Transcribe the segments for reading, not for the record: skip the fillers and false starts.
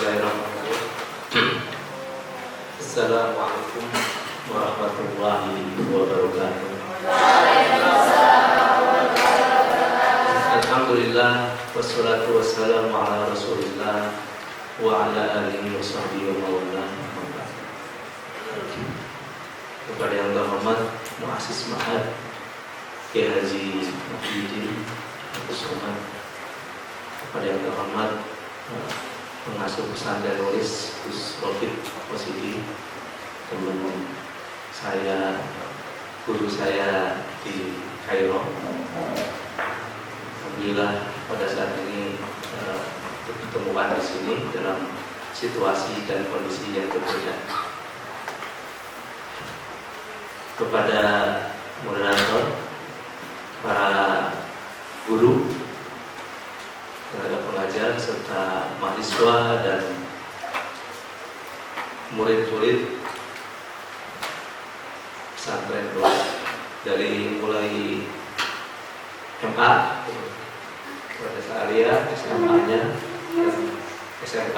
Bismillahirrahmanirrahim. Assalamualaikum warahmatullahi wabarakatuh. Alhamdulillah wassalatu wassalamu ala Rasulillah wa ala alihi wa sahbihi wa mawala. Kepada yang terhormat Muassis Ma'had Kiai Haji Muhyiddin Abdus Somad, kepada yang terhormat pengasuh pesantren Nuris Gus Rofiq Wasidi, teman saya, guru saya di Kairo. Alhamdulillah pada saat ini ditemukan di sini dalam situasi dan kondisi yang berbeda. Kepada moderator, para guru, tenaga pengajar, serta mahasiswa dan murid-murid pesantren dari mulai MA, pada Sa'aliyah, SMA-nya, dan SMK,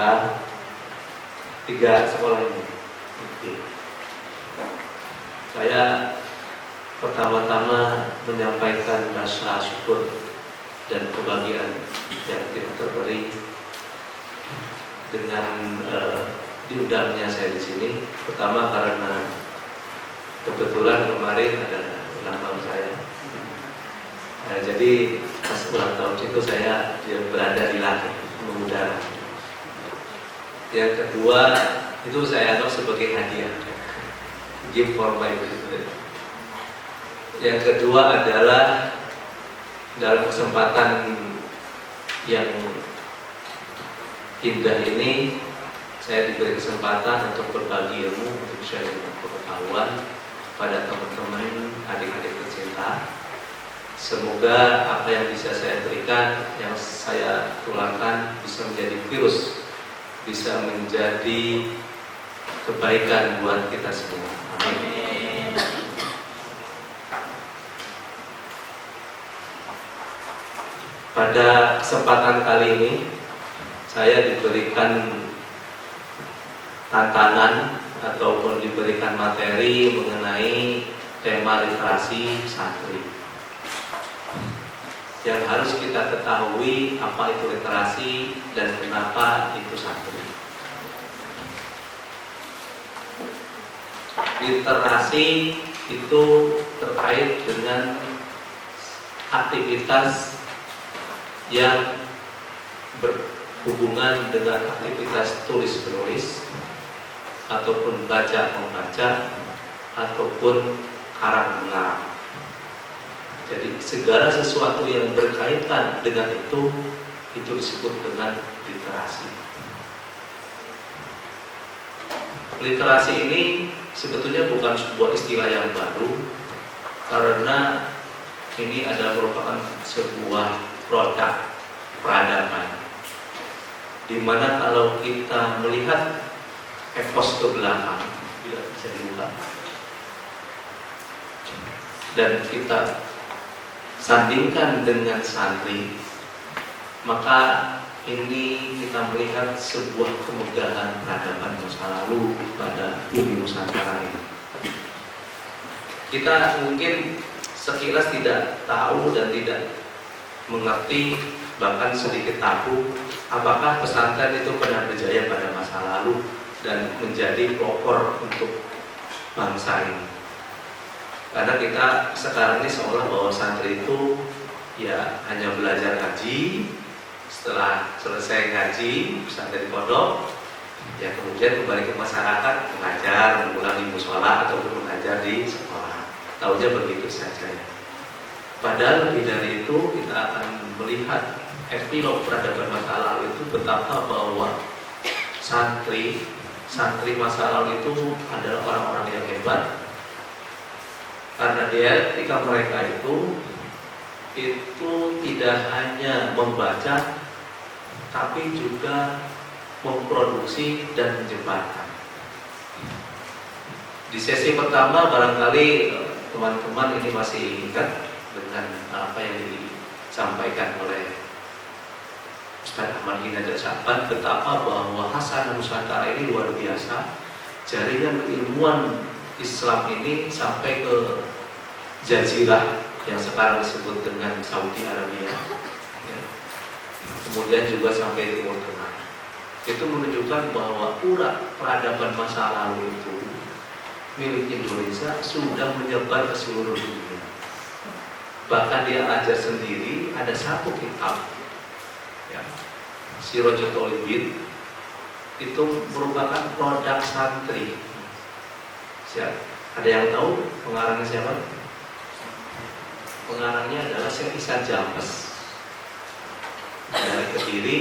3 sekolah ini. Saya pertama-tama menyampaikan rasa syukur dan kebahagiaan yang tidak terberi dengan diundangnya saya di sini. Pertama karena kebetulan kemarin ada ulang tahun saya. Jadi pas ulang tahun itu saya berada di langit mengudara. Yang kedua itu saya anggap sebagai hadiah, gift for my birthday. Yang kedua adalah dalam kesempatan yang indah ini saya diberi kesempatan untuk berbagi ilmu, untuk sharing pengetahuan pada teman-teman, adik-adik tercinta. Semoga apa yang bisa saya berikan, yang saya tularkan bisa menjadi virus, bisa menjadi kebaikan buat kita semua. Amin. Pada kesempatan kali ini saya diberikan tantangan ataupun diberikan materi mengenai tema literasi santri. Yang harus kita ketahui apa itu literasi dan kenapa itu santri. Literasi itu terkait dengan aktivitas yang berhubungan dengan aktivitas tulis-menulis ataupun baca-membaca ataupun karang-mengarang. Jadi segala sesuatu yang berkaitan dengan itu disebut dengan literasi. Literasi ini sebetulnya bukan sebuah istilah yang baru, karena ini adalah merupakan sebuah produk peradaban, di mana kalau kita melihat epos ke belakang, bila bisa dibuka, dan kita sandingkan dengan santri, maka ini kita melihat sebuah kemegahan peradaban masa lalu pada bumi Nusantara ini. Kita mungkin sekilas tidak tahu dan tidak mengerti, bahkan sedikit tahu, apakah pesantren itu pernah berjaya pada masa lalu dan menjadi pelopor untuk bangsa ini. Karena kita sekarang ini seolah bahwa santri itu ya hanya belajar ngaji, setelah selesai ngaji pesantren pondok, ya kemudian kembali ke masyarakat mengajar, mengulangi musola ataupun mengajar di sekolah. Taunya begitu saja. Padahal lebih dari itu kita akan melihat epilog peradaban masa lalu itu betapa bahwa santri masa lalu itu adalah orang-orang yang hebat, karena dia ketika mereka itu tidak hanya membaca tapi juga memproduksi dan menyebarkan. Di sesi pertama barangkali teman-teman ini masih ingat dengan apa yang disampaikan oleh Ahmad Hidayat Syahban betapa bahwa Hasanah Nusantara ini luar biasa. Jaringan ilmuwan Islam ini sampai ke Jazirah yang sekarang disebut dengan Saudi Arabia, ya. Kemudian juga sampai Timur Tengah. Itu menunjukkan bahwa urat peradaban masa lalu itu milik Indonesia sudah menyebar ke seluruh dunia. Bahkan dia ajar sendiri ada satu kitab, ya, Sirajul Talibin, itu merupakan produk santri. Ada yang tahu pengarangnya siapa? Pengarangnya adalah Syekh Ihsan Jambes dari Kediri,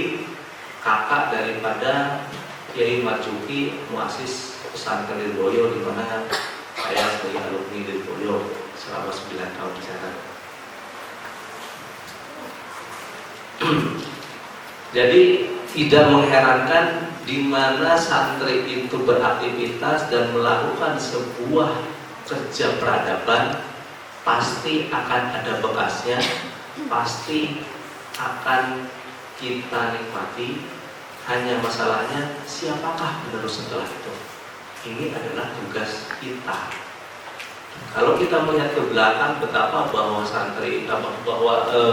kakak daripada Kiai Marzuki, muassis pesantren Lirboyo, di mana saya sebagai alumni Lirboyo selama 9 tahun di sana. Jadi tidak mengherankan di mana santri itu beraktivitas dan melakukan sebuah kerja peradaban, pasti akan ada bekasnya, pasti akan kita nikmati. Hanya masalahnya siapakah penerus setelah itu. Ini adalah tugas kita. Kalau kita melihat ke belakang betapa bahwa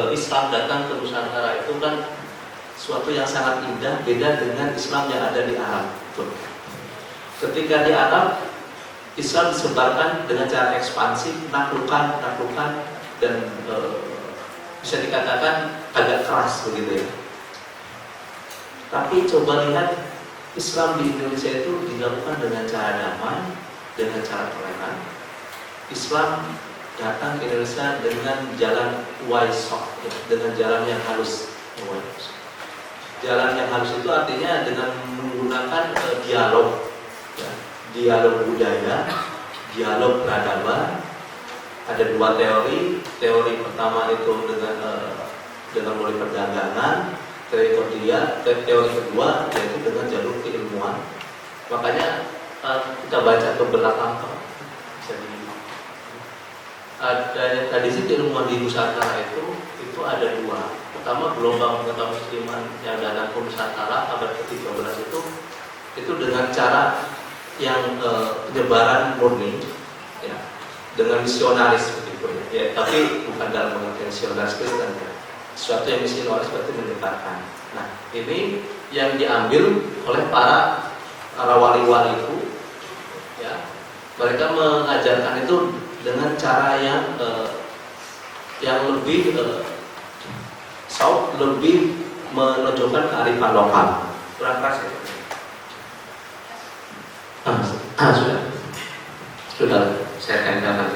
Islam datang ke Nusantara itu kan suatu yang sangat indah, beda dengan Islam yang ada di Arab. Ketika di Arab, Islam disebarkan dengan cara ekspansif, naklukan, dan bisa dikatakan agak keras begitu ya. Tapi coba lihat Islam di Indonesia itu dilakukan dengan cara damai, dengan cara toleran. Islam datang ke Indonesia dengan jalan waisok, ya, dengan jalan yang halus. Jalan yang halus itu artinya dengan menggunakan dialog, ya, dialog budaya, dialog peradaban. Ada dua teori. Teori pertama itu dengan mulai perdagangan. Teori kedua yaitu dengan jalur keilmuan. Makanya kita baca ke belakang, jadi ada yang tadi sih keilmuan di Nusantara itu ada dua. Pertama, gelombang pengetahuan musliman yang datang ke Nusantara abad ke-13 itu dengan cara yang penyebaran murni, ya, dengan misionaris begitu ya. Ya, tapi bukan dalam pengertian misionaris Kristen ya. Sesuatu yang misionaris berarti menyebarkan. Nah, ini yang diambil oleh para wali-wali itu, ya. Mereka mengajarkan itu dengan cara yang lebih lebih menunjukkan kearifan lokal. Kurang keras ya? Sudah, saya tempelkan.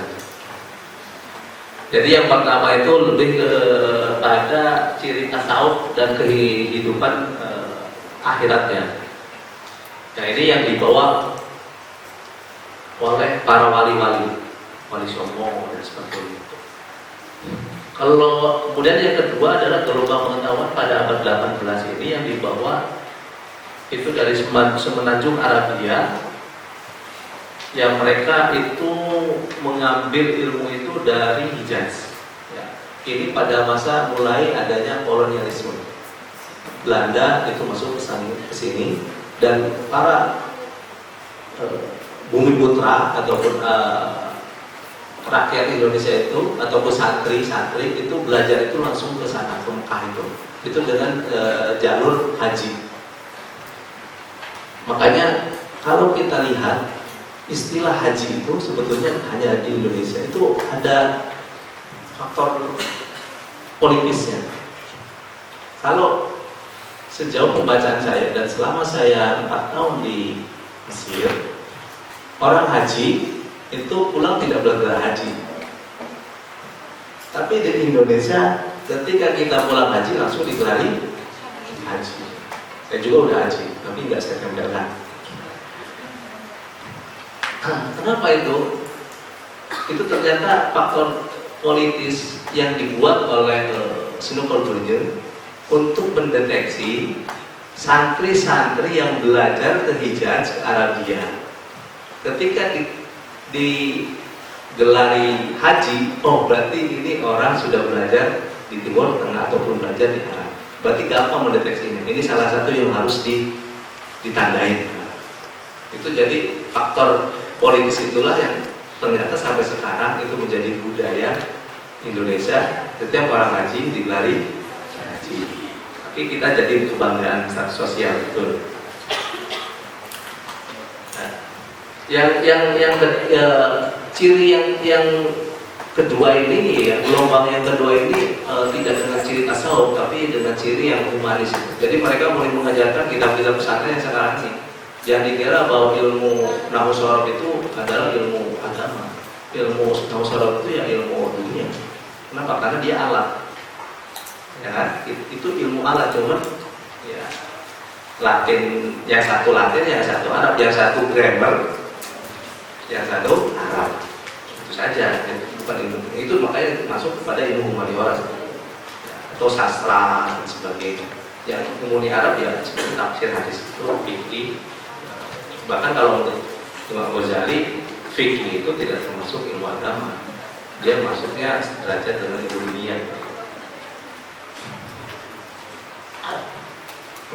Jadi yang pertama itu lebih kepada ciri tasawuf dan kehidupan akhiratnya. Nah, ini yang dibawa oleh para wali-wali, wali Songo dan sebagainya. Kalau kemudian yang kedua adalah gelombang pengetahuan pada abad 18 ini yang dibawa itu dari semenanjung Arabia, yang mereka itu mengambil ilmu itu dari Hijaz. Ya. Ini pada masa mulai adanya kolonialisme. Belanda itu masuk ke sini dan para bumi putra ataupun rakyat Indonesia itu ataupun santri itu belajar itu langsung ke sana, ke Mekah itu dengan jalur haji. Makanya kalau kita lihat istilah haji itu sebetulnya hanya di Indonesia itu ada faktor politisnya. Kalau sejauh pembacaan saya dan selama saya 4 tahun di Mesir, orang haji itu pulang tidak bergerak haji. Tapi di Indonesia ketika kita pulang haji langsung digelari haji. Saya juga udah haji, tapi nggak saya tempelkan. Kenapa itu? Itu ternyata faktor politis yang dibuat oleh Snowball untuk mendeteksi santri-santri yang belajar ke Hijaz, ke Arabia. Ketika digelari haji, oh berarti ini orang sudah belajar di Timur Tengah ataupun belajar di Arab. berarti gampang mendeteksinya. Ini salah satu yang harus ditandai. Itu jadi faktor politis itulah yang ternyata sampai sekarang itu menjadi budaya Indonesia. Setiap orang haji digelari haji, tapi kita jadi kebanggaan sosial, betul. Nah, ciri yang kedua ini, ya, gelombang yang kedua ini tidak dengan ciri tasawuf, tapi dengan ciri yang humanis. Jadi mereka mulai mengajarkan kitab-kitab pesantren yang sekarang ini. Jangan dikira bahwa ilmu nahwu shorof itu adalah ilmu agama. Ilmu nahwu shorof itu ya ilmu dunia. Kenapa? Karena dia alat. Ya kan? Itu ilmu alat, cuman ya Latin, yang satu Latin, yang satu Arab, yang satu grammar, yang satu Arab. Itu saja, bukan ilmu. Itu makanya masuk kepada ilmu humaniora atau sastra dan sebagainya. Yang murni Arab ya seperti tafsir, hadis, itu fikih. Bahkan kalau untuk Imam Ghazali, fikih itu tidak termasuk ilmu agama. Dia masuknya derajat dengan ilmu dunia.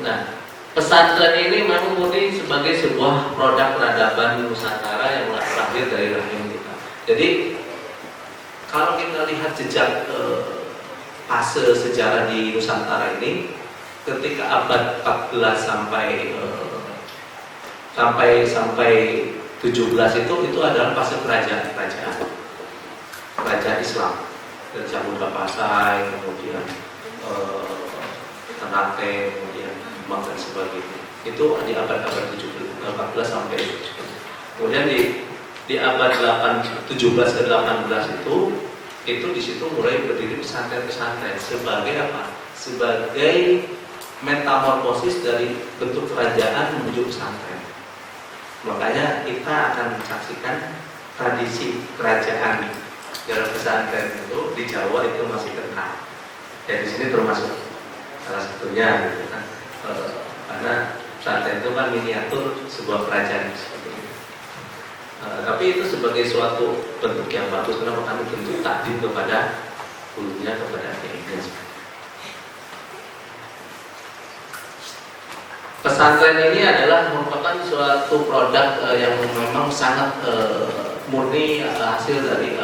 Nah, pesantren ini memang murni sebagai sebuah produk peradaban Nusantara yang lahir dari rahim kita. Jadi kalau kita lihat jejak fase sejarah di Nusantara ini, ketika abad 14 sampai 17 itu adalah fase kerajaan Islam, dari Samudra Pasai, kemudian Ternate, kemudian Demak dan sebagainya. Itu di abad-abad 14 sampai 17. Kemudian di abad 17 ke 18 itu di situ mulai berdiri pesantren-pesantren sebagai apa? Sebagai metamorfosis dari bentuk kerajaan menuju pesantren. Makanya kita akan menyaksikan tradisi kerajaan dalam pesantren itu di Jawa itu masih kental. Ya di sini termasuk salah satunya, gitu kan. Karena pesantren itu kan miniatur sebuah kerajaan seperti itu. Tapi itu sebagai suatu bentuk yang bagus. Kenapa? Kami bentuk takdim kepada hulunya, kepada kiainya. Pesantren ini adalah merupakan suatu produk yang memang sangat murni hasil dari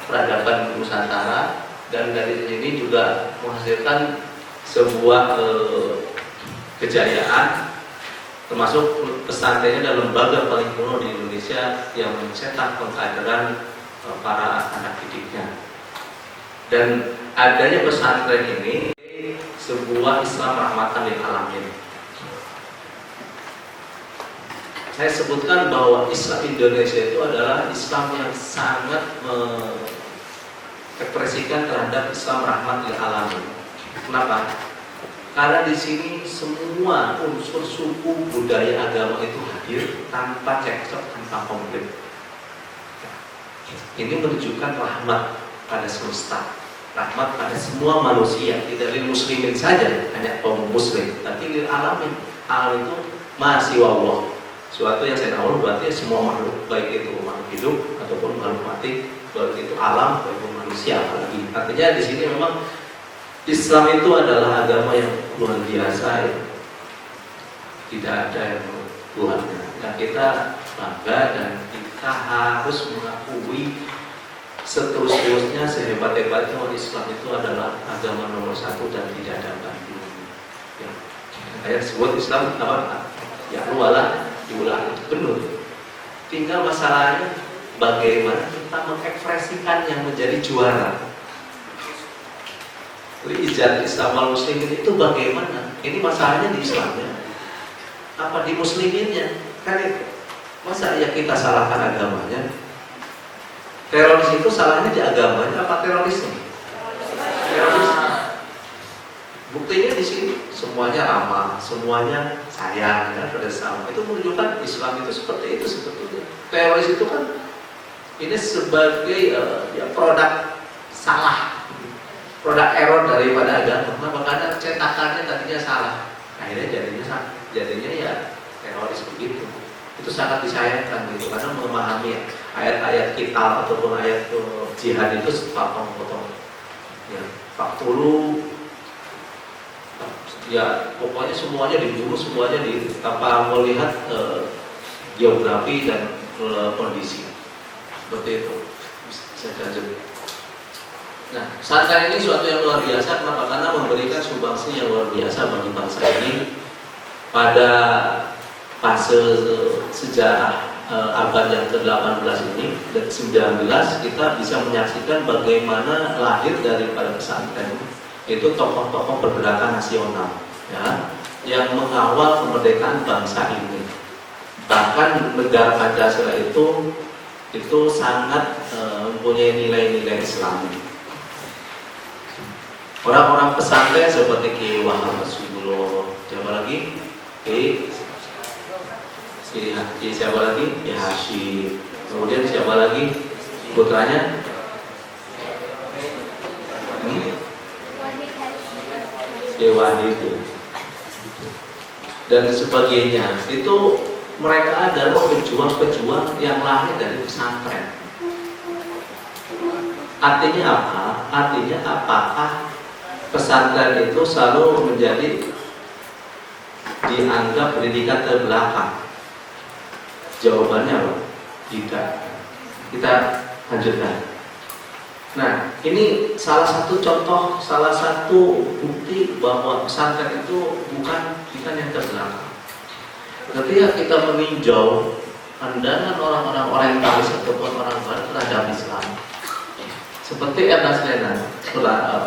peradaban Nusantara, dan dari sini juga menghasilkan sebuah kejayaan, termasuk pesantrennya adalah lembaga paling kuno di Indonesia yang mencetak pengkaderan para anak didiknya. Dan adanya pesantren ini sebuah Islam rahmatan lil alamin. Saya sebutkan bahwa Islam Indonesia itu adalah Islam yang sangat mengekspresikan terhadap Islam rahmat lil alamin. Kenapa? Karena di sini semua unsur suku, budaya, agama itu hadir tanpa cekcok, tanpa konflik. Ini menunjukkan rahmat pada semesta, rahmat pada semua manusia, tidak lil muslimin saja, hanya kaum muslim, tapi lil alamin. Alam itu masih Allah. Suatu yang saya tahu berarti semua makhluk, baik itu makhluk hidup ataupun makhluk mati, baik itu alam ataupun manusia. Apalagi artinya di sini memang Islam itu adalah agama yang luar biasa, ya. Tidak ada yang Tuhannya. Dan kita bangga dan kita harus mengakui seterus-terusnya, sehebat-hebatnya bahwa Islam itu adalah agama nomor satu dan tidak ada bandingnya. Ya. Ayat sebut Islam apa? Ya lualah. Diulang itu benar. Tinggal masalahnya bagaimana kita mengekspresikan yang menjadi juara. Ijazah Islam wal muslimin itu bagaimana? Ini masalahnya di Islamnya. Apa di musliminnya? Kan itu. Masa ya kita salahkan agamanya? Teroris itu salahnya di agamanya apa terorisnya? Teroris. Buktinya di sini semuanya ramah, semuanya sayang, ya, pada sama. Itu menunjukkan Islam itu seperti itu sebetulnya. Teroris itu kan ini sebagai ya, produk salah, produk error daripada agama. Kenapa? Karena cetakannya tadinya salah, akhirnya jadinya ya teroris begitu. Itu sangat disayangkan gitu, karena memahami ayat-ayat kitab ataupun ayat jihad itu sepotong-potong. Ya, faktulu Ya pokoknya semuanya diburu, semuanya tanpa melihat geografi dan kondisi seperti itu. Saya lanjut. Nah, pesantren ini suatu yang luar biasa. Kenapa? Karena memberikan sumbangsi yang luar biasa bagi bangsa ini pada fase sejarah abad yang ke-18 ini dan 19 kita bisa menyaksikan bagaimana lahir daripada pesantren itu tokoh-tokoh pergerakan nasional, ya, yang mengawal kemerdekaan bangsa ini. Bahkan negara Pancasila itu sangat mempunyai nilai-nilai Islami. Orang-orang pesantren seperti Ki Muhammad Subulur, siapa lagi? Siapa lagi? Ya Hashim. Kemudian siapa lagi? Putranya? Wahid dan sebagainya. Itu mereka adalah pejuang-pejuang yang lahir dari pesantren. Artinya apa? Artinya apakah pesantren itu selalu menjadi dianggap pendidikan terbelakang? Jawabannya apa? Tidak. Kita lanjutkan. Nah, ini salah satu contoh, salah satu bukti bahwa pesantren itu bukan yang terbelakang. Ketika kita meninjau pandangan orang-orang orientalis ataupun orang barat terhadap Islam, seperti Ernest Renan,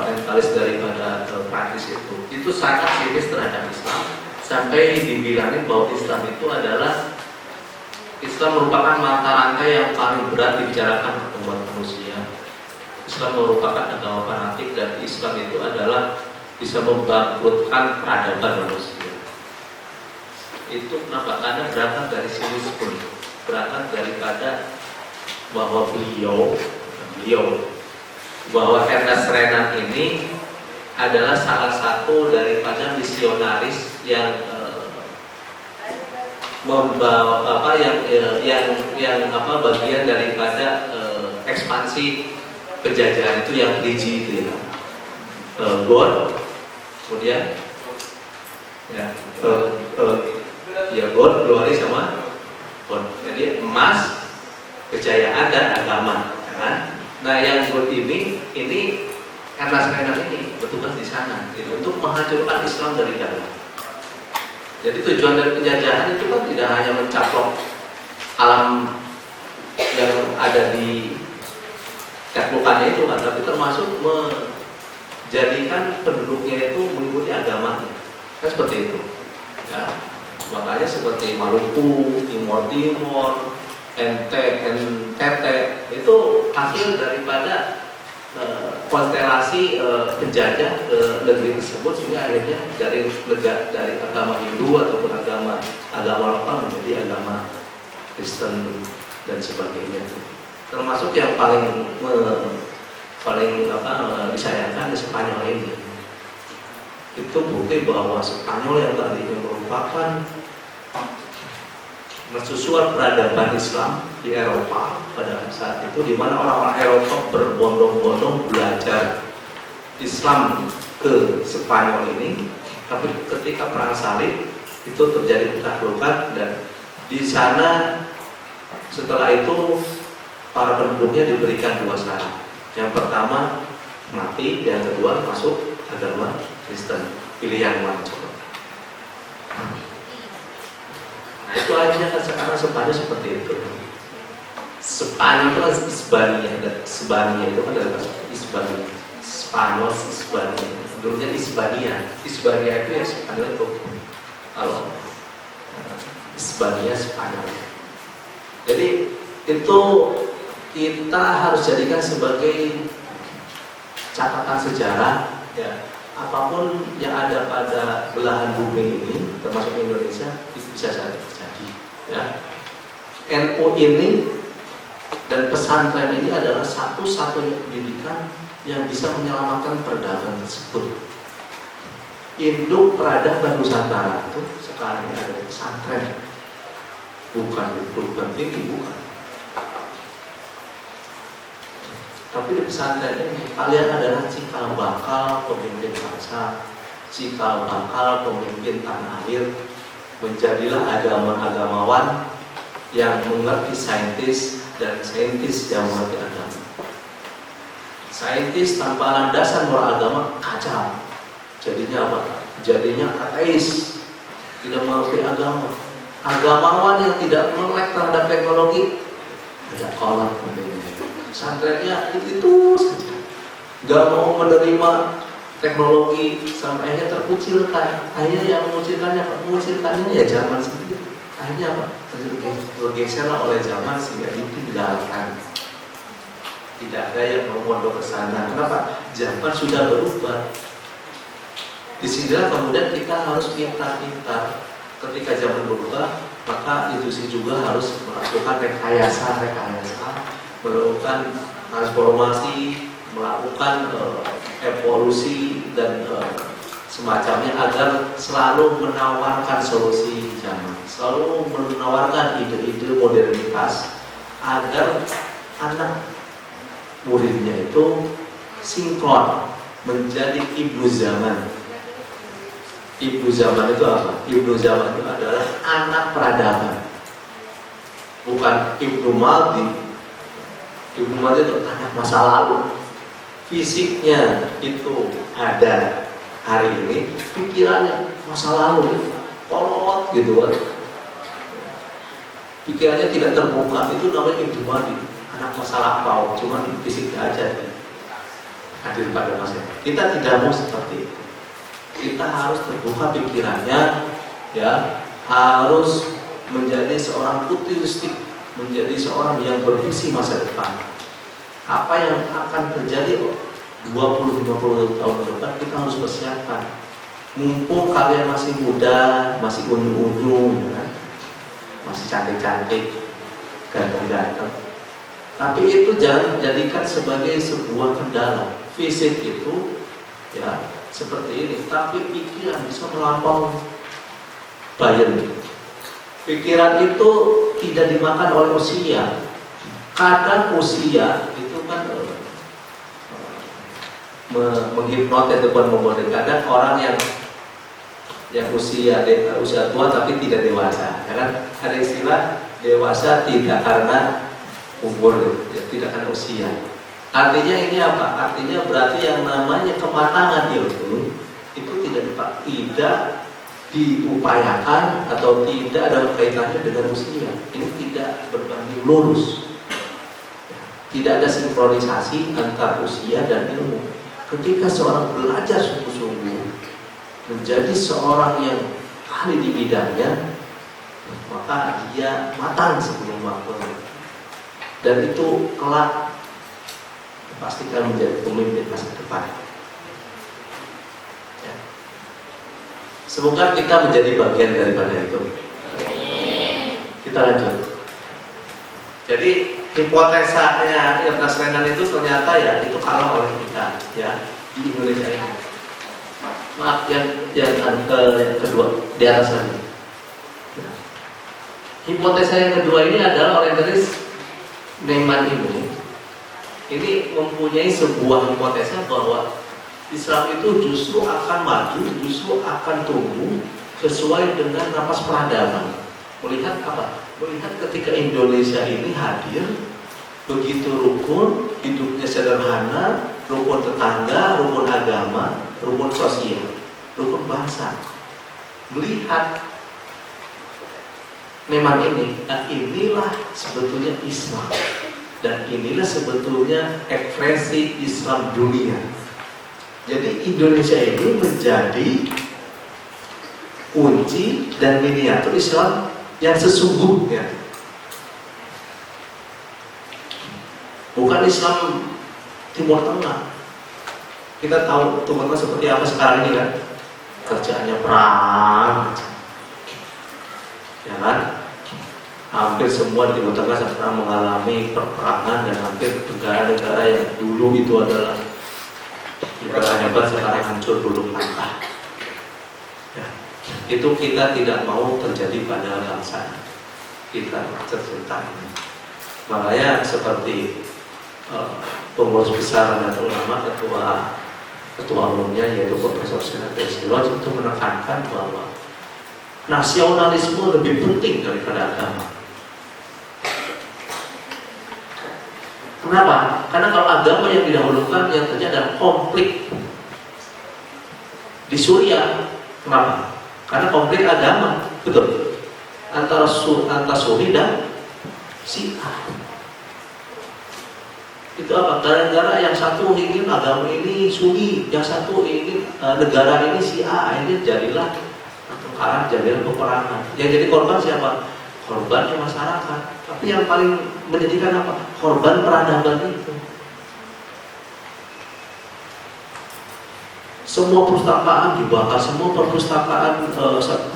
orientalis daripada Prancis itu sangat kritis terhadap Islam, sampai dibilangin bahwa Islam itu adalah merupakan mata rantai yang paling berat dibicarakan pertemuan manusia. Islam merupakan agama fanatik dan Islam itu adalah bisa membangkrutkan peradaban manusia. Itu kenapa? Karena berangkat dari sinisme, berangkat daripada bahwa bahwa Ernest Renan ini adalah salah satu daripada misionaris yang membawa bagian daripada ekspansi penjajahan itu yang hiji itu ya. God, kemudian God, glory sama God. Jadi emas, kejayaan dan agama, kan? Nah, yang God ini karena Renan ini bertugas di sana gitu, untuk menghancurkan Islam dari dalam. Jadi tujuan dari penjajahan itu kan tidak hanya mencaplok alam yang ada di bukannya itu kan, tapi termasuk menjadikan penduduknya itu mengikuti agamanya, kan seperti itu. Ya. Makanya seperti Maluku, Timor, NTT itu hasil daripada konstelasi penjajah ke negeri tersebut, sehingga akhirnya dari agama Hindu ataupun agama lokal menjadi agama Kristen dan sebagainya. Termasuk yang paling disayangkan di Spanyol ini. Itu bukti bahwa Spanyol yang tadinya merupakan mercusuar peradaban Islam di Eropa pada saat itu, di mana orang-orang Eropa berbondong-bondong belajar Islam ke Spanyol ini, tapi ketika perang salib itu terjadi pecah-belah dan di sana setelah itu para penduduknya diberikan dua syarat. Yang pertama mati, yang kedua masuk agama Kristen. Pilih yang mana coba? Nah itu aja kan sekarang Spanyol seperti itu. Spanyol itu kan Hispania, dan Hispania itu kan dari bahasa Hispania. Spanyol, Hispania. Dulunya Hispania. Hispania itu ya Spanyol itu. Kalau Hispania Spanyol. Jadi itu kita harus jadikan sebagai catatan sejarah, ya. Apapun yang ada pada belahan bumi ini, termasuk Indonesia, itu bisa saja terjadi. Ya. NU ini dan pesantren ini adalah satu-satunya pendidikan yang bisa menyelamatkan peradaban tersebut. Induk peradaban Nusantara itu sekarang ini ada di pesantren, bukan tinggi, bukan. Tapi di pesantren ini kalian adalah cikal bakal pemimpin bangsa cikal bakal pemimpin tanah air, menjadilah agamawan yang mengerti saintis dan saintis yang mengerti agama. Saintis tanpa landasan moral agama kacau. Jadinya apa? Jadinya ateis, tidak mengerti agama. Agamawan yang tidak melek terhadap teknologi, tidak kolak. Santrennya itu saja, nggak mau menerima teknologi, sampai akhirnya terkucilkan. Akhirnya yang mengucilkannya ya zaman sendiri. Akhirnya apa? Bergeserlah oleh zaman sehingga ditinggalkan. Tidak ada yang mau mondok ke sana. Kenapa? Zaman sudah berubah. Disinilah kemudian kita harus pintar-pintar. Ketika zaman berubah, maka institusi juga harus melakukan rekayasa, melakukan transformasi, melakukan evolusi dan semacamnya agar selalu menawarkan solusi zaman, selalu menawarkan ide-ide modernitas agar anak muridnya itu sinkron menjadi ibnu zaman. Ibnu zaman itu apa? Ibnu zaman itu adalah anak peradaban, bukan ibnu maldi. Ibnu maldi itu anak masa lalu. Fisiknya itu ada hari ini, pikirannya masa lalu, kolot gitu kan. Pikirannya tidak terbuka, itu namanya ibnu maldi, anak masa lampau, cuma fisiknya aja hadir pada masa. Kita tidak mau seperti itu. Kita harus terbuka pikirannya, ya, harus menjadi seorang futuristik, menjadi seorang yang bervisi masa depan. Apa yang akan terjadi 20-50 tahun ke depan kita harus persiapkan. Mumpung kalian masih muda, masih unyu-unyu, ya, masih cantik-cantik, ganteng-ganteng. Tapi itu jangan jadikan sebagai sebuah kendala. Fisik itu, ya, seperti ini, tapi pikiran bisa melampaui bayang. Pikiran itu tidak dimakan oleh usia. Kadang usia itu kan menghipnotis ataupun membuat. Kadang orang yang usia tua tapi tidak dewasa. Karena ada istilah dewasa tidak karena umur, ya, tidak karena usia. Artinya ini apa? Artinya berarti yang namanya kematangan ilmu itu tidak diupayakan atau tidak ada kaitannya dengan usia. Ini tidak berbanding lurus. Tidak ada sinkronisasi antara usia dan ilmu. Ketika seorang belajar sungguh-sungguh menjadi seorang yang ahli di bidangnya, maka dia matang sebelum waktunya. Dan itu kelak pastikan menjadi pemimpin masa depan. Ya. Semoga kita menjadi bagian daripada itu. Kita lanjut. Jadi hipotesanya Ernest Renan itu ternyata ya itu kalah oleh kita, ya, di Indonesia ini. Maaf, yang kedua di atas lagi. Hipotesa yang kedua ini adalah orientalis Neyman ini mempunyai sebuah hipotesa bahwa Islam itu justru akan maju, justru akan tumbuh sesuai dengan napas peradaban. Melihat apa? Melihat ketika Indonesia ini hadir begitu rukun, hidupnya sederhana, rukun tetangga, rukun agama, rukun sosial, rukun bangsa. Melihat memang ini, nah inilah sebetulnya Islam. Dan inilah sebetulnya ekspresi Islam dunia. Jadi Indonesia ini menjadi kunci dan miniatur Islam yang sesungguhnya. Bukan Islam Timur Tengah. Kita tahu Timur Tengah seperti apa sekarang ini kan? Kerjaannya perang, ya kan? Hampir semua di Timur Tengah sekarang mengalami perperangan, dan hampir negara-negara yang dulu itu adalah negara hebat sekarang hancur dulu patah. Ya. Itu kita tidak mau terjadi pada bangsa kita tercinta ini. Makanya seperti pengurus besar dan ulama, ketua ketua umumnya yaitu Profesor Senator Siloj itu menekankan bahwa nasionalisme lebih penting daripada agama. Kenapa? Karena kalau agama yang didahulukan, yang terjadi adalah konflik. Di Suriah, kenapa? Karena konflik agama, betul. Antara Sunni dan Syiah. Itu apa? Gara-gara yang satu ingin agama ini Sunni, yang satu ingin negara ini Syiah, ini jadilah perkara, jadilah peperangan. Yang jadi korban siapa? Korban yang masyarakat. Tapi yang paling menyedihkan apa? Korban peradaban itu. Semua perpustakaan dibakar, semua perpustakaan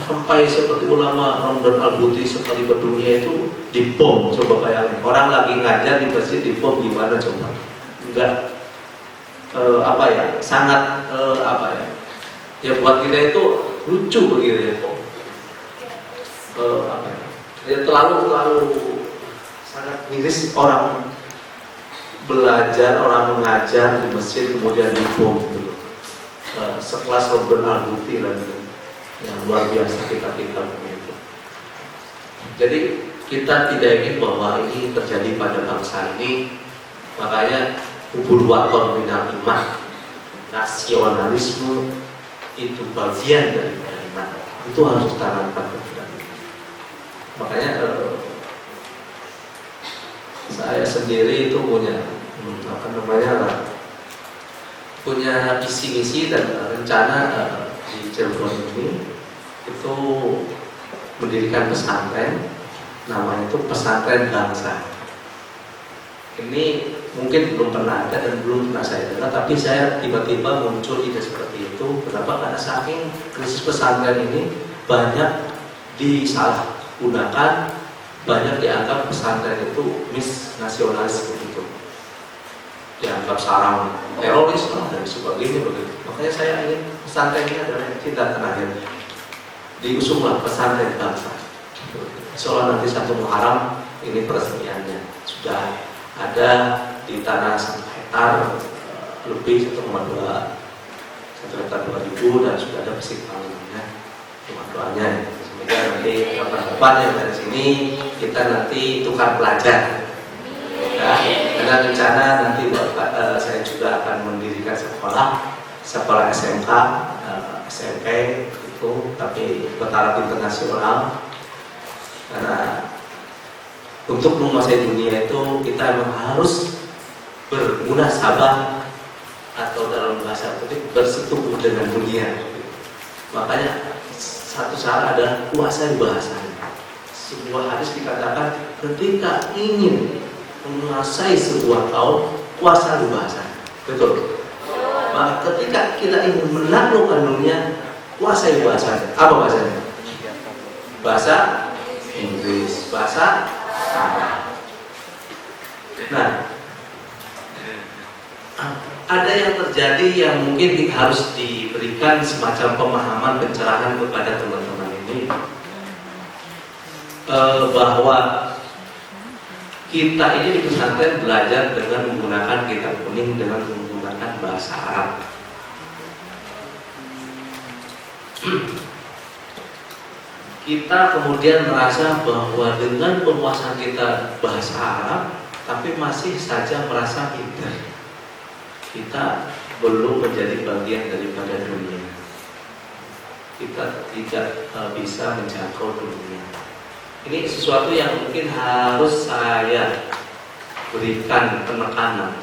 sampai seperti ulama Ramdan Al-Buti sekali berdunia itu dibom. Coba bayangin, orang lagi ngajar di masjid dibom, gimana coba? Enggak sangat ya buat kita itu lucu begitu ya kok. Ya terlalu sangat miris orang belajar, orang mengajar di masjid kemudian dibom gitu. Sekelas Ramdan Al-Buti lagi yang luar biasa kita begitu. Jadi kita tidak ingin bahwa ini terjadi pada bangsa ini. Makanya ubudwatul minal iman, nasionalisme itu bagian dari iman. Itu harus ditanamkan. Makanya saya sendiri itu punya visi misi dan rencana di Cirebon ini itu mendirikan pesantren, namanya itu Pesantren Bangsa. Ini mungkin belum pernah ada dan belum pernah saya dengar, tapi saya tiba-tiba muncul ide seperti itu. Kenapa? Karena saking krisis pesantren ini banyak disalahgunakan, banyak dianggap pesantren itu nasionalis begitu, dianggap sarang teroris dan sebagainya begitu. Makanya saya ingin pesantren ini adalah kita terakhir diusunglah Pesantren Bangsa. Soalnya nanti 1 Muharram ini peresmiannya sudah ada di tanah 1 hektar lebih 1,2 hektar 2.000 dan sudah ada fisik bangunannya, rumah doanya. Semoga nanti kapan-kapan yang dari sini kita nanti tukar pelajar. Ya, dengan rencana nanti saya juga akan mendirikan sekolah SMK, SMP itu, tapi bertaraf internasional. Karena untuk menguasai dunia itu kita memang harus bermunasabah atau dalam bahasa politik bersetubuh dengan dunia. Makanya satu cara adalah kuasai bahasanya. Sebuah hadis dikatakan ketika ingin menguasai sebuah kaum, kuasai bahasanya. Betul. Maka ketika kita ingin menaklukkan dunia, kuasai bahasanya. Apa bahasanya? Bahasa Inggris, bahasa Arab. Nah, ada yang terjadi yang mungkin harus diberikan semacam pemahaman pencerahan kepada teman-teman ini, bahwa kita ini di pesantren belajar dengan menggunakan kitab kuning, dengan menggunakan bahasa Arab. Kita kemudian merasa bahwa dengan penguasaan kita bahasa Arab, tapi masih saja merasa kita belum menjadi bagian daripada dunia. Kita tidak bisa menjangkau dunia. Ini sesuatu yang mungkin harus saya berikan penekanan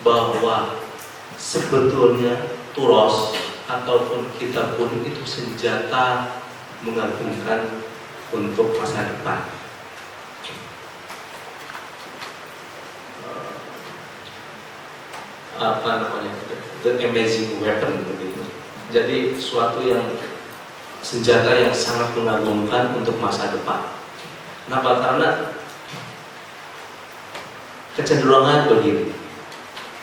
bahwa sebetulnya turos ataupun kitab kuning itu senjata mengagumkan untuk masa depan. The amazing weapon begitu. Jadi suatu yang senjata yang sangat mengagumkan untuk masa depan. Kenapa? Karena kecenderungan begini,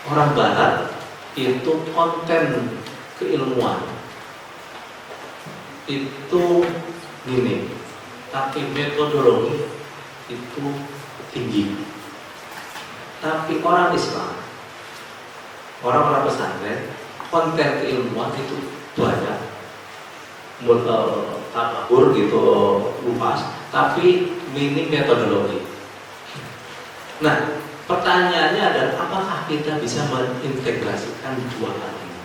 orang Barat itu konten keilmuan itu minim, tapi metodologi itu tinggi. Tapi orang Islam, orang-orang pesantren konten keilmuan itu banyak, tabur gitu luas, tapi minim metodologi. Nah, pertanyaannya adalah apakah kita bisa mengintegrasikan dua hal ini?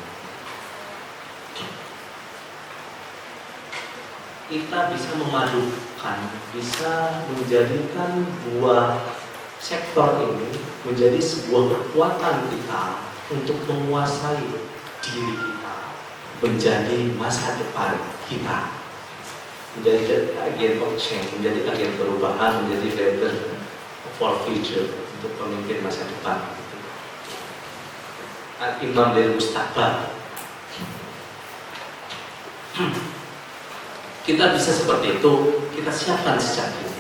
Kita bisa memadukan, bisa menjadikan dua sektor ini menjadi sebuah kekuatan kita untuk menguasai diri kita, menjadi masa depan kita, menjadi agen of change, menjadi agen perubahan, menjadi leader for future, untuk pemimpin masa depan. Imam dari Mustaqbal. Kita bisa seperti itu, kita siapkan sejak ini.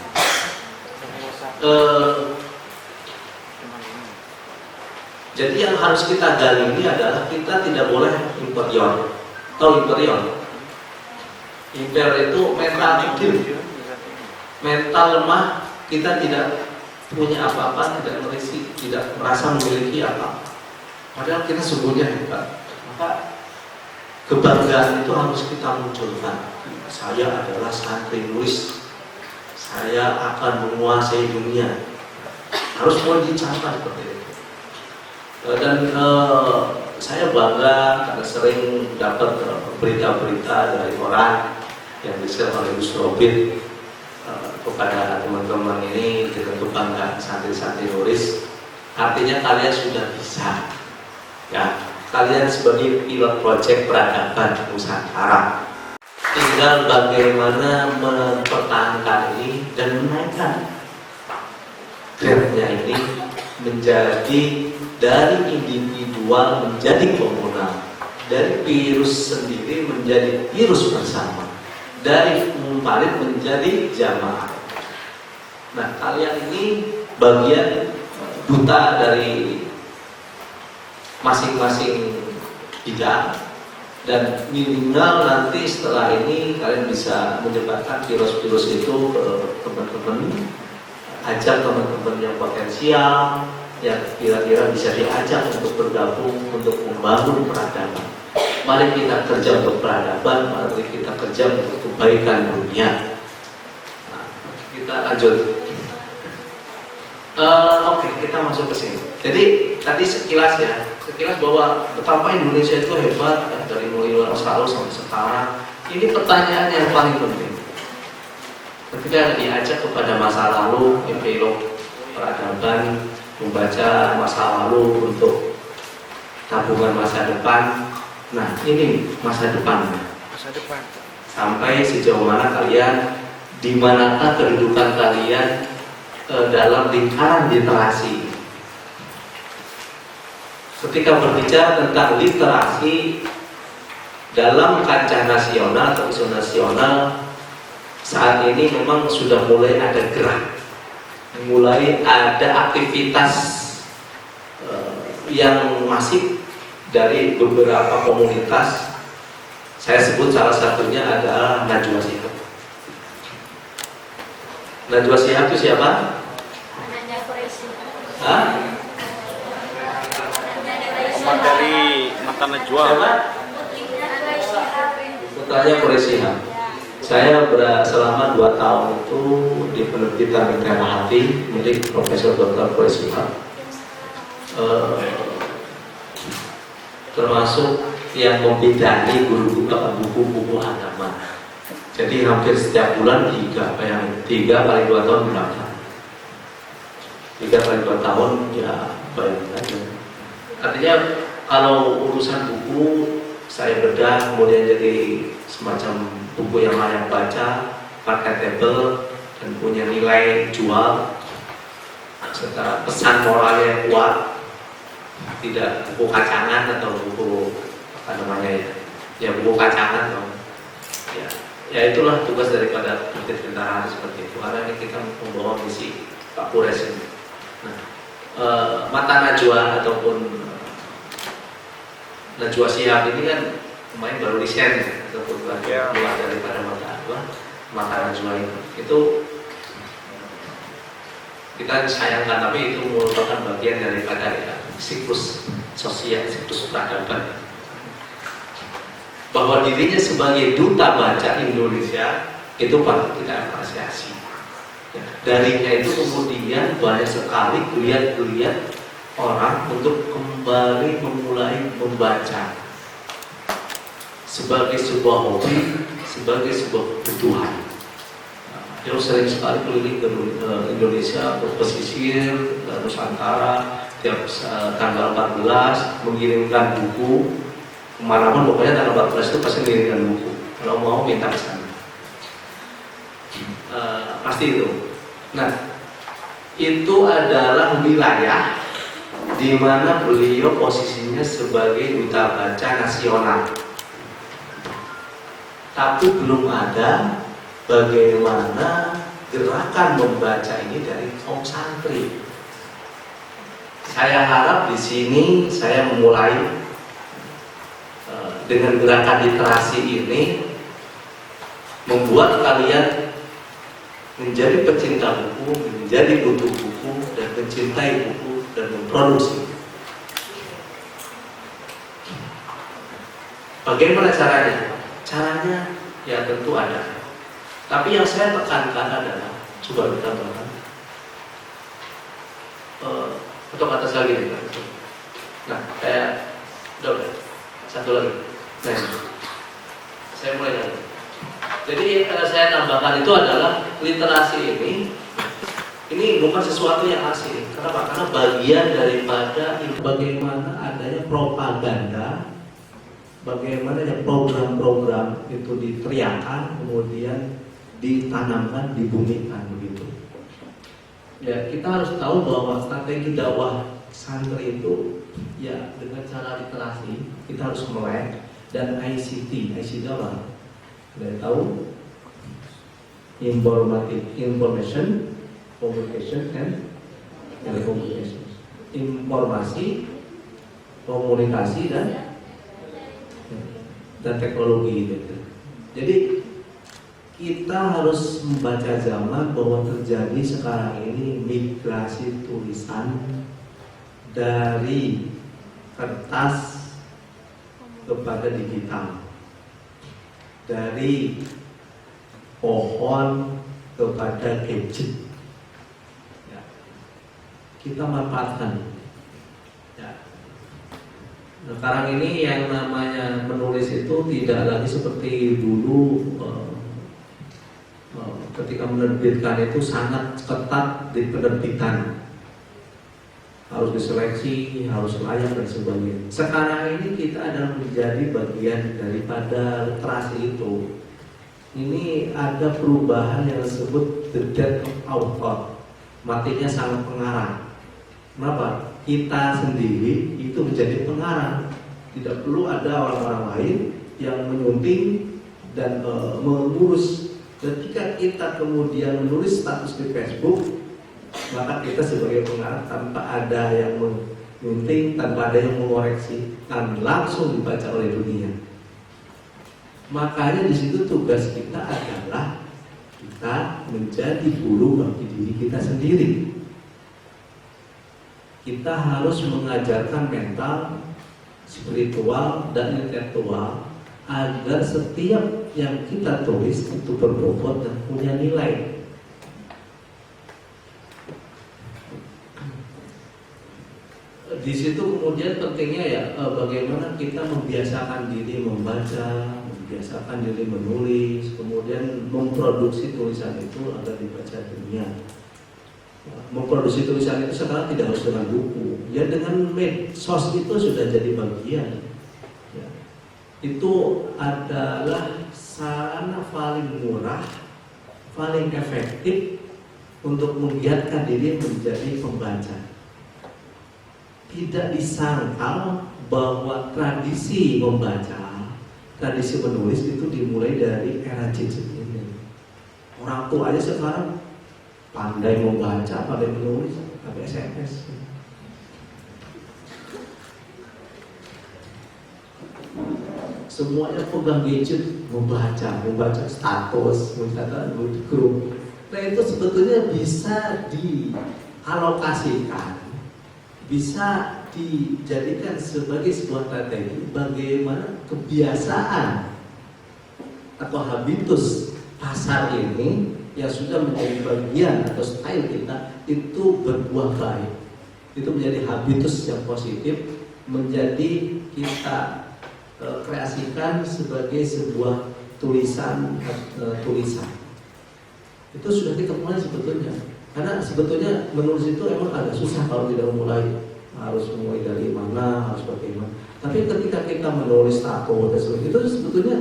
Jadi yang harus kita gali ini adalah kita tidak boleh imperial. Tahu imperial? Imperial itu mental kecil, mental lemah, kita tidak punya apa-apa, tidak merisi, tidak merasa memiliki apa. Padahal kita sungguhnya hebat. Maka kebanggaan itu harus kita munculkan. Saya adalah santri nulis, saya akan menguasai dunia. Harus mulai dicatat seperti itu. Dan saya bangga karena sering dapat berita-berita dari orang yang di-share oleh Gus Robin kepada teman-teman ini dengan kebanggaan santri-santri nulis. Artinya kalian sudah bisa, ya. Kalian sebagai pilot proyek peradaban Nusantara, tinggal bagaimana mempertahankan ini dan menaikkan trendnya ini menjadi dari individual menjadi komunal, dari virus sendiri menjadi virus bersama, dari mumpalit menjadi jamaah. Nah, kalian ini bagian duta dari masing-masing bidang, dan minimal nanti setelah ini kalian bisa menyebarkan virus-virus itu ke teman-teman, ajak teman-teman yang potensial, yang kira-kira bisa diajak untuk bergabung untuk membangun peradaban. Mari kita kerja untuk peradaban, mari kita kerja untuk kebaikan dunia. Nah, kita lanjut. Oke, kita masuk ke sini. Jadi tadi sekilas bahwa betapa Indonesia itu hebat ya, dari mulai masa lalu sampai sekarang. Ini pertanyaan yang paling penting. Ketika diajak kepada masa lalu, epilog peradaban, membaca masa lalu untuk tabungan masa depan. Nah, ini masa depan. Masa depan. Sampai sejauh mana kalian, di manakah kedudukan kalian dalam lingkaran literasi. Ketika berbicara tentang literasi dalam kancah nasional atau isu nasional, saat ini memang sudah mulai ada gerak, mulai ada aktivitas yang masif dari beberapa komunitas. Saya sebut salah satunya adalah Najwa Shihab. Najwa Shihab itu siapa? Hah? Dari mantan Najwa. Putranya Quraisyihab. Saya selama 2 tahun itu di penerbitan Mitra Hati milik Profesor Dr. Quraisyihab. Termasuk yang membidani buku-buku agama. Jadi hampir setiap bulan 3 kali 2 tahun berapa? 3 kali 2 tahun ya bayangin aja. Artinya kalau urusan buku saya bedah kemudian jadi semacam buku yang layak baca, marketable dan punya nilai jual serta pesan moral yang kuat, tidak buku kacangan atau buku apa namanya ya buku kacangan atau ya itulah tugas daripada tertib tentara seperti itu. Karena ini kita membawa misi Pak Pures ini. Nah, mata Najwa ataupun Najwa Shihab ini kan kemarin baru di-share ataupun keluar daripada mata Najwa itu kita sayangkan, tapi itu merupakan bagian daripada ya, siklus sosial, siklus peradaban. bahwa dirinya sebagai duta baca Indonesia itu patut kita apresiasi. Darinya itu kemudian banyak sekali geliat-geliat orang untuk kembali memulai membaca sebagai sebuah hobi, sebagai sebuah kebutuhan. Yang sering sekali keliling ke Indonesia, ke pesisir, Nusantara, tiap tanggal 14 mengirimkan buku kemanapun, pokoknya tanggal 14 itu pasti mengirimkan buku. Kalau mau minta ke sana, pasti itu. Nah, itu adalah wilayah di mana beliau posisinya sebagai duta baca nasional. Tapi belum ada bagaimana gerakan membaca ini dari kaum santri. Saya harap di sini saya memulai dengan gerakan literasi ini membuat kalian menjadi pecinta buku, menjadi butuh buku, dan mencintai buku dan memproduksi. Bagaimana caranya? Caranya ya tentu ada. Tapi yang saya tekankan adalah, coba ditambahkan atau atas lagi nih. Nah, udah satu lagi. Nah, saya mulai lagi. Jadi kalau saya tambahkan itu adalah literasi ini bukan sesuatu yang asing. Kenapa? Karena bagian daripada bagaimana adanya propaganda, bagaimana ya program-program itu diteriakkan, kemudian ditanamkan, dibumikan begitu. Ya, kita harus tahu bahwa strategi dakwah santri itu ya dengan cara literasi kita harus melek, dan ICT dakwah. Kita tahu information, communication, and telecommunications. Informasi, komunikasi dan teknologi gitu. Jadi kita harus membaca zaman bahwa terjadi sekarang ini migrasi tulisan dari kertas kepada digital, dari pohon kepada gadget. Ya. Kita manfaatkan. Ya. Sekarang ini yang namanya menulis itu tidak lagi seperti dulu. Ketika menerbitkan itu sangat ketat di penerbitan, harus diseleksi, harus layak dan sebagainya. Sekarang ini kita adalah menjadi bagian daripada literasi itu. Ini ada perubahan yang disebut the death of author, matinya sang pengarang. Kenapa? Kita sendiri itu menjadi pengarang, tidak perlu ada orang-orang lain yang menyunting dan mengurus. Ketika kita kemudian menulis status di Facebook, maka kita sebagai pengarang tanpa ada yang menyunting, tanpa ada yang mengoreksi, dan langsung dibaca oleh dunia. Makanya di situ tugas kita adalah kita menjadi guru bagi diri kita sendiri. Kita harus mengajarkan mental, spiritual, dan intelektual agar setiap yang kita tulis itu berbobot dan punya nilai. Di situ kemudian pentingnya ya bagaimana kita membiasakan diri membaca, membiasakan diri menulis, kemudian memproduksi tulisan itu agar dibaca dunia. Memproduksi tulisan itu sekarang tidak harus dengan buku, ya dengan medsos itu sudah jadi bagian. Ya. Itu adalah sarana paling murah, paling efektif untuk menggiatkan diri menjadi pembaca. Tidak disangkal bahwa tradisi membaca, tradisi menulis itu dimulai dari era gadget ini. Orang tua aja sekarang pandai membaca, pandai menulis, pakai SMS. Semuanya pegang gadget, membaca status, mencatat di grup. Nah itu sebetulnya bisa dialokasikan, bisa dijadikan sebagai sebuah strategi bagaimana kebiasaan atau habitus pasar ini yang sudah menjadi bagian atau style kita itu berbuah baik, itu menjadi habitus yang positif, menjadi kita kreasikan sebagai sebuah tulisan. Itu sudah kita mulai sebetulnya, karena sebetulnya menulis itu emang agak susah kalau tidak mulai, harus mulai dari mana, harus bagaimana. Tapi ketika kita menulis tato dan sebagainya, itu sebetulnya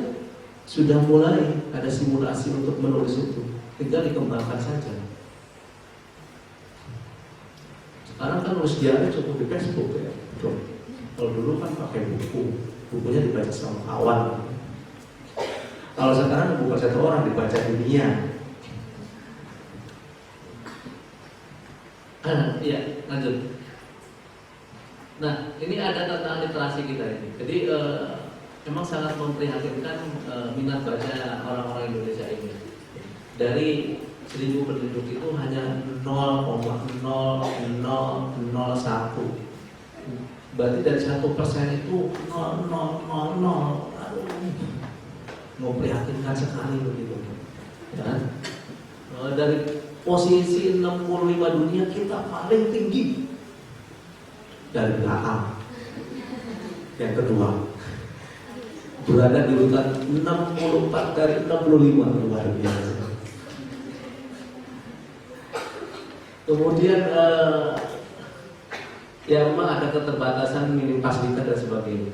sudah mulai ada simulasi untuk menulis itu, tinggal dikembangkan saja. Sekarang kan nulis diary cukup di Facebook ya. Kalau dulu kan pakai bukunya dibaca sama kawan. Kalau sekarang bukan satu orang, dibaca dunia. Iya, lanjut. Nah, ini ada tentang literasi kita ini. Jadi memang sangat memprihatinkan minat baca orang-orang Indonesia ini. Dari 1000 penduduk itu hanya 0,0001. Berarti dari 1% itu 0,000. Memprihatinkan sekali begitu. Ya. Dari posisi 65 dunia kita paling tinggi dari belakang. Yang kedua, berada di urutan 64 dari 65, luar biasa. Kemudian ya memang ada keterbatasan minim fasilitas dan sebagainya.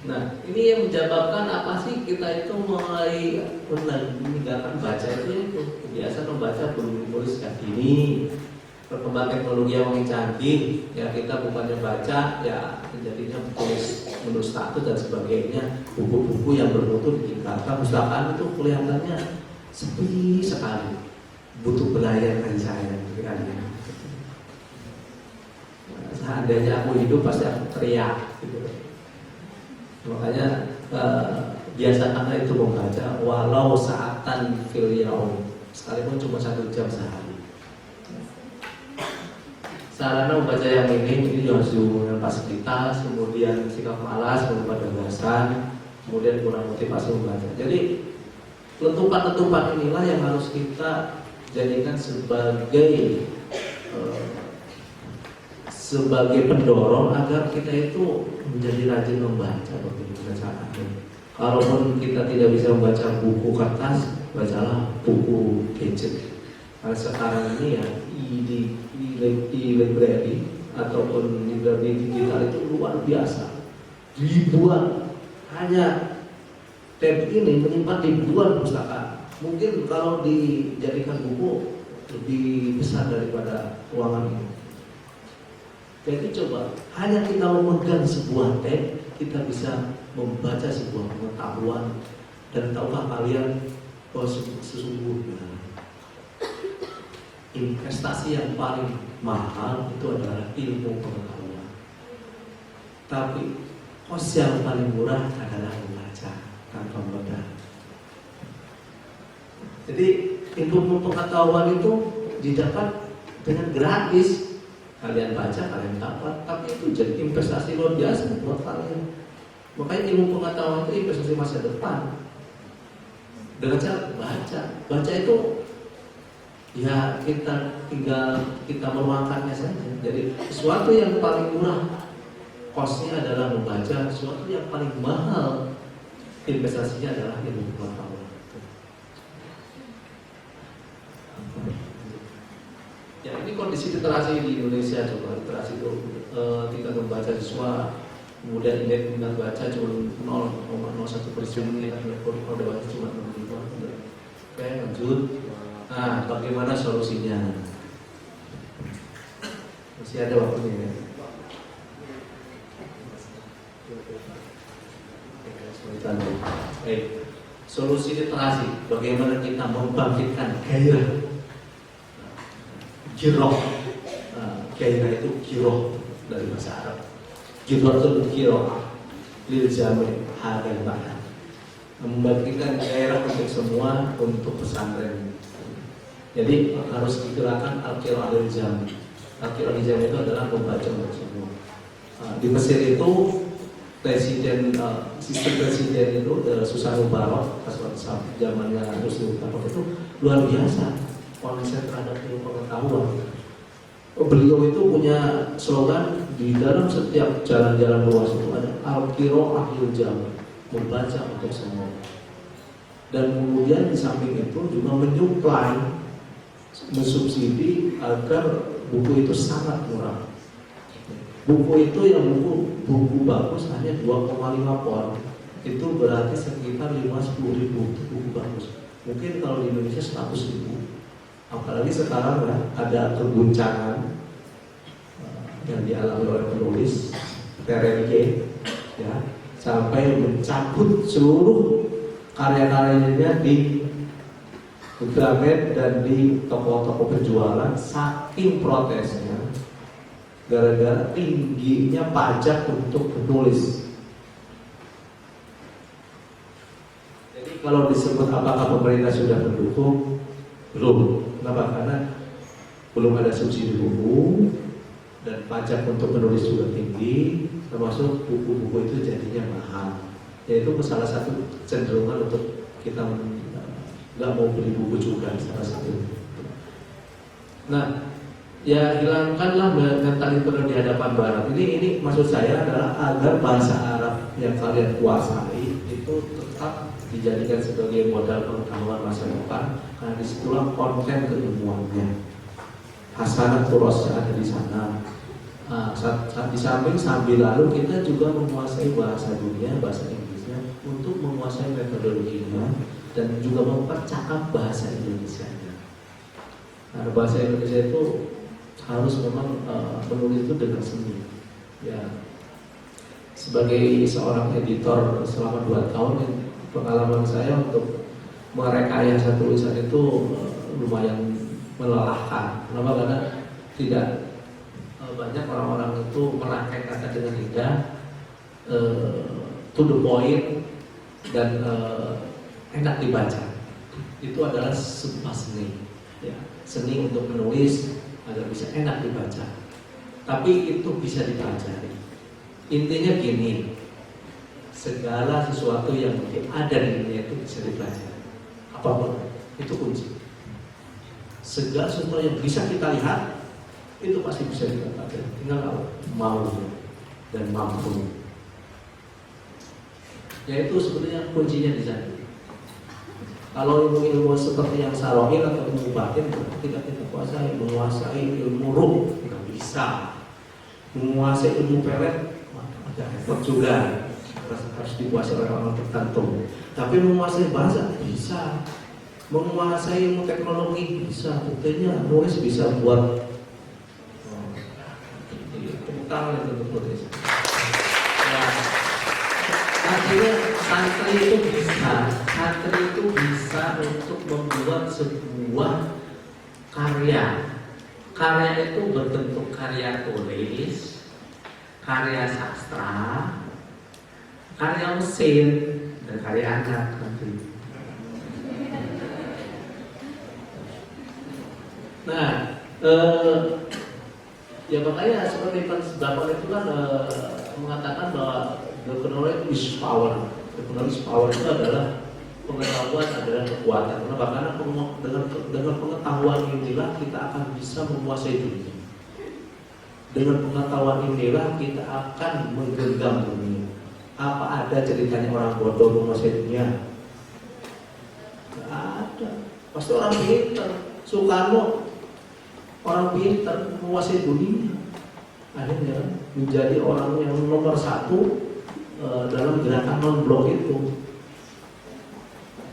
Nah, ini yang menyebabkan apa sih kita itu mulai meninggalkan baca itu kebiasaan membaca belum menulis sejak dini. Perkembangan teknologi yang makin canggih, ya kita bukannya baca, ya jadinya menulis status dan sebagainya. Buku-buku yang bermutu ditinggalkan, perpustakaan itu kelihatannya sepi sekali. Butuh belayan dari saya, kira-kira. Seandainya aku hidup pasti aku teriak, gitu. Makanya biasakanlah itu membaca walau saatan fil yaum, sekalipun cuma 1 jam sehari. Sarana membaca yang ini harus dengan fasilitas, kemudian sikap malas, berupa gagasan, kemudian kurang motivasi membaca. Jadi letupan-letupan inilah yang harus kita jadikan sebagai pendorong agar kita itu menjadi rajin membaca bacaan. Kalaupun kita tidak bisa membaca buku kertas, bacalah buku gadget. Karena sekarang ini ya e-library ataupun library digital itu luar biasa. Ribuan, hanya tab ini menyimpan ribuan pustaka. Mungkin kalau dijadikan buku lebih besar daripada ruangan ini. Jadi coba hanya kita memegang sebuah tab, kita bisa membaca sebuah pengetahuan. Dan tahukah kalian bahwa sesungguhnya investasi yang paling mahal itu adalah ilmu pengetahuan. Tapi kos yang paling murah adalah membaca tanpa modal. Jadi ilmu pengetahuan itu didapat dengan gratis. Kalian baca, kalian dapat, tapi itu jadi investasi luar biasa buat kalian. Makanya ilmu pengetahuan itu investasi masa depan. Dengan cara baca, baca itu ya kita tinggal kita meluangkannya saja. Jadi sesuatu yang paling murah kosnya adalah membaca, sesuatu yang paling mahal investasinya adalah ilmu pengetahuan. Ya ini kondisi literasi di Indonesia, coba literasi itu tingkat membaca siswa, kemudian indeks minat baca cuma 0,01%, tingkat udah baca cuma 0,5%. Oke, lanjut. Nah, bagaimana solusinya? Masih ada waktunya ya. Baik, solusi literasi, bagaimana kita membangkitkan gairah. Giroh, gairah itu giroh dari bahasa Arab. Giroh itu giroh, lil jami hadal bahan. Membangkitkan gairah untuk semua, untuk pesantren. Jadi harus digerakkan al-qira'ah lil jami. Al-qira'ah lil jami itu adalah membaca untuk semua. Di Mesir itu sistem presiden itu Susanto Barok pas zamannya Husnul Mubarak itu luar biasa konsep terhadap ilmu pengetahuan. Beliau itu punya slogan di dalam setiap jalan-jalan luas itu ada al-qiraah lil jami', membaca untuk semua. Dan kemudian di samping itu juga menyuplai, mensubsidi agar buku itu sangat murah. Buku itu yang buku bagus hanya 2,5 pon. Itu berarti sekitar 50.000 buku bagus. Mungkin kalau di Indonesia 100.000. Apalagi sekarang ya, ada keguncangan yang dialami oleh penulis Terenke ya, sampai mencabut seluruh karya-karyanya di Gramet dan di toko-toko penjualan saking protesnya gara-gara tingginya pajak untuk penulis. Jadi kalau disebut apakah pemerintah sudah mendukung, belum. Kenapa? Karena belum ada subsidi buku dan pajak untuk penulis juga tinggi, termasuk buku-buku itu jadinya mahal. Yaitu salah satu cenderungan untuk kita nggak mau beli buku juga salah satu. Nah, ya hilangkanlah mentalitas di hadapan Barat. Ini maksud saya adalah agar bahasa Arab yang kalian kuasai itu tetap dijadikan sebagai modal pengetahuan masa depan, karena disitulah konten keilmuannya. Hasanah turos ada di sana. Di samping sambil lalu kita juga menguasai bahasa dunia, bahasa Inggrisnya untuk menguasai metodologinya dan juga mempercakap bahasa Indonesia. Nah, bahasa Indonesia itu harus memang menulis itu dengan seni. Ya, sebagai seorang editor selama 2 tahun, pengalaman saya untuk merekayasa tulisan itu lumayan melelahkan. Kenapa? Karena tidak banyak orang-orang itu merangkai kata dengan indah, to the point, dan enak dibaca. Itu adalah sebuah seni, ya. Seni untuk menulis agar bisa enak dibaca. Tapi itu bisa dipelajari. Intinya gini, segala sesuatu yang ada di dunia itu bisa dipelajari. Apapun itu kunci. Segala sesuatu yang bisa kita lihat itu pasti bisa kita pelajari. Tinggal mau dan mampu. Yaitu sebenarnya kuncinya di sana. Kalau ilmu-ilmu seperti yang sarohil atau ilmu batin tidak kita kuasai, menguasai ilmu ruh nggak bisa. Menguasai ilmu pelet agak repot juga. Harus dikuasai oleh orang tertentu. Tapi menguasai bahasa bisa, menguasai ilmu teknologi bisa. Buktinya nulis bisa buat tentang itu nulis. Nah, artinya santri itu bisa untuk membuat sebuah karya. Karya itu berbentuk karya tulis, karya sastra, karya mesin, dan karya anak nanti. Nah, ya makanya seperti Bapak itu kan mengatakan bahwa the knowledge is power. The knowledge power itu adalah pengetahuan adalah kekuatan. Kenapa? Karena dengan pengetahuan inilah kita akan bisa menguasai dunia. Dengan pengetahuan inilah kita akan menggenggam dunia. Apa ada ceritanya orang bodoh menguasai dunia? Tidak ada. Pasti orang pintar. Soekarno orang pintar menguasai dunia. Akhirnya menjadi orang yang nomor 1 dalam gerakan non-blok itu.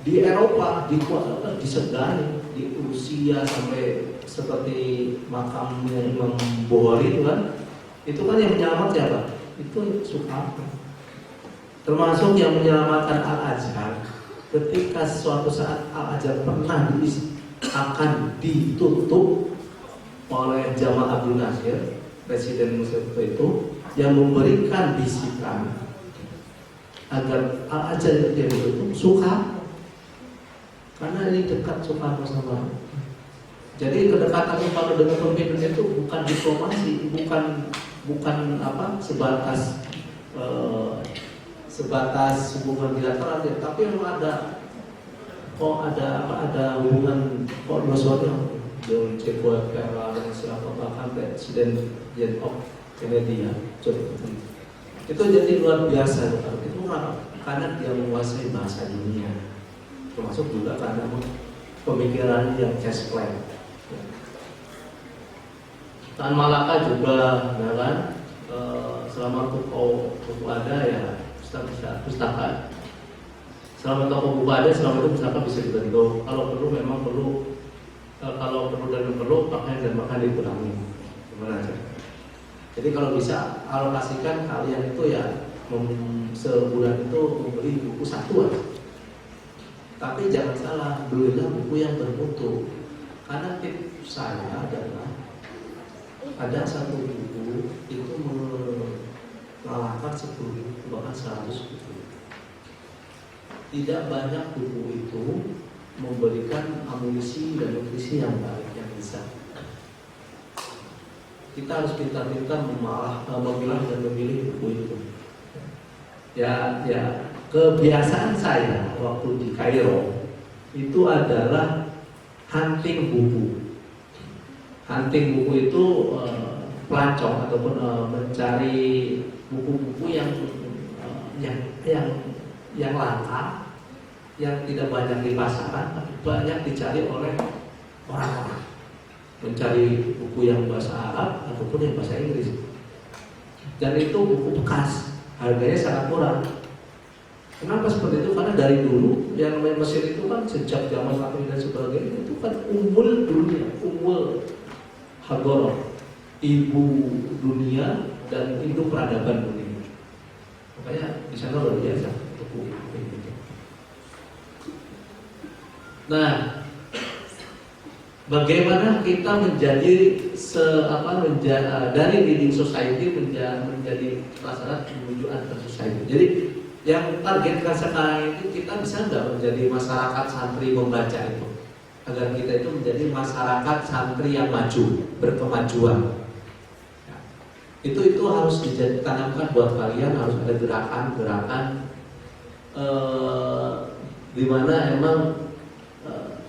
Di Eropa disegani, di Rusia sampai seperti makamnya Imam Bukhari itu kan yang menyelamat siapa? Itu Soekarno. Termasuk yang menyelamatkan Al-Azhar ketika suatu saat Al-Azhar pernah akan ditutup oleh Jamal Abdul Nasir, presiden Mesir itu, yang memberikan bisikan agar Al-Azhar itu ditutup Soekarno. Karena ini dekat Soekarno sama. Jadi kedekatan Soekarno dengan pemimpin itu bukan diplomasi, bukan sebatas sebatas hubungan bilateral, ya, tapi memang ada hubungan emosional dengan Che Guevara dan siapa, bahkan Presiden John F. Kennedy ya, itu jadi luar biasa. Itu karena dia menguasai bahasa dunia, termasuk juga karena pemikiran yang cash plan. Tan Malaka juga, ya kan, selama buku ada ya pustaka. Selama toko buku ada, selama itu pustaka bisa dibentuk. Kalau perlu memang perlu, kalau perlu dan perlu pakaian dan makan dikurangi. Gimana aja. Jadi kalau bisa alokasikan kalian itu ya sebulan itu membeli buku satu aja. Tapi jangan salah, belilah buku yang bermutu. Karena tips saya adalah ada satu buku itu mengalahkan 10.000 bahkan 100.000. Tidak banyak buku itu memberikan amunisi dan nutrisi yang baik yang bisa. Kita harus pintar-pintar memilah dan memilih buku itu. Ya, kebiasaan saya waktu di Kairo itu adalah hunting buku. Hunting buku itu pelancong ataupun mencari buku-buku yang langka, yang tidak banyak di pasaran, tapi banyak dicari oleh orang-orang. Mencari buku yang bahasa Arab ataupun yang bahasa Inggris. Dan itu buku bekas, harganya sangat murah. Kenapa seperti itu? Karena dari dulu yang namanya Mesir itu kan sejak zaman Nabi dan sebagainya itu kan ummul dunia, ummul hadorah, ibu dunia dan ibu peradaban dunia. Makanya di sana luar biasa buku itu. Nah, bagaimana kita menjadi dari leading society menjadi masyarakat menuju antar society. Jadi yang targetkan sekarang itu kita bisa nggak menjadi masyarakat santri membaca itu, agar kita itu menjadi masyarakat santri yang maju, berkemajuan. Ya. Itu harus ditanamkan buat kalian, harus ada gerakan-gerakan di mana emang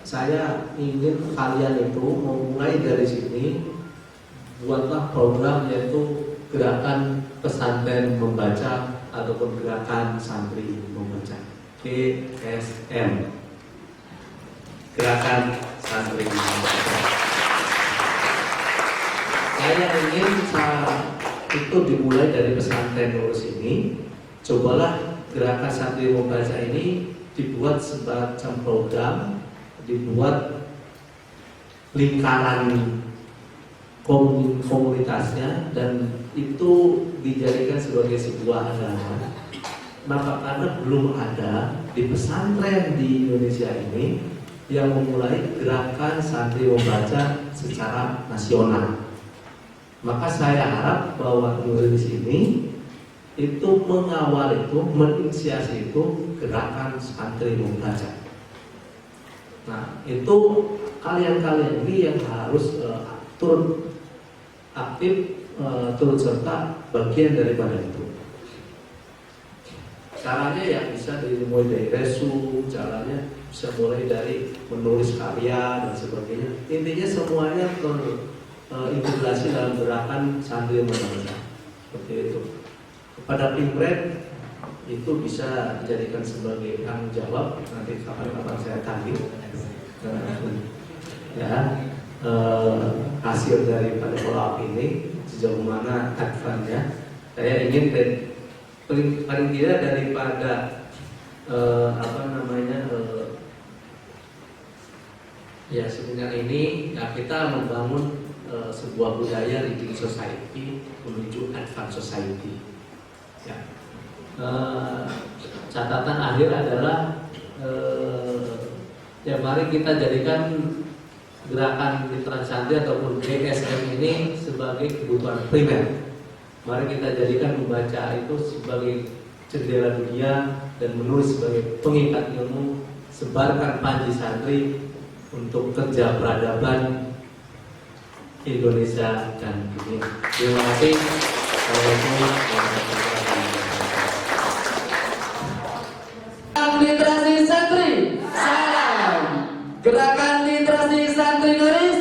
saya ingin kalian itu memulai dari sini, buatlah program yaitu gerakan pesantren membaca ataupun gerakan santri membaca, GSM, gerakan santri membaca. Saya ingin itu dimulai dari pesantren lurus ini. Cobalah gerakan santri membaca ini dibuat semacam program, dibuat lingkaran komunitasnya, dan itu dijadikan sebagai sebuah agama. Maka karena belum ada di pesantren di Indonesia ini yang memulai gerakan santri membaca secara nasional, maka saya harap bahwa Indonesia ini itu mengawal itu, menginisiasi itu gerakan santri membaca. Nah, itu kalian-kalian ini yang harus turut aktif, turut serta bagian daripada itu. Caranya ya bisa dimulai dari resu, caranya bisa mulai dari menulis karya dan sebagainya. Intinya semuanya terintegrasi dalam gerakan santri membaca. Seperti itu. Kepada Pimpret itu bisa dijadikan sebagai tanggung jawab, nanti kapan-kapan saya tagih ya hasil daripada follow up ini sejauh mana advance-nya. Saya ingin paling tidak daripada ya seminar ini ya, kita membangun sebuah budaya leading society menuju advance society. Ya. Catatan akhir adalah ya mari kita jadikan gerakan literasi santri ataupun GSM ini sebagai kebutuhan primer. Mari kita jadikan membaca itu sebagai jendela dunia dan menulis sebagai pengikat ilmu. Sebarkan panji santri untuk kerja peradaban Indonesia dan dunia. Terima kasih. Assalamualaikum warahmatullahi wabarakatuh. Gerakan Literasi Santri Indonesia.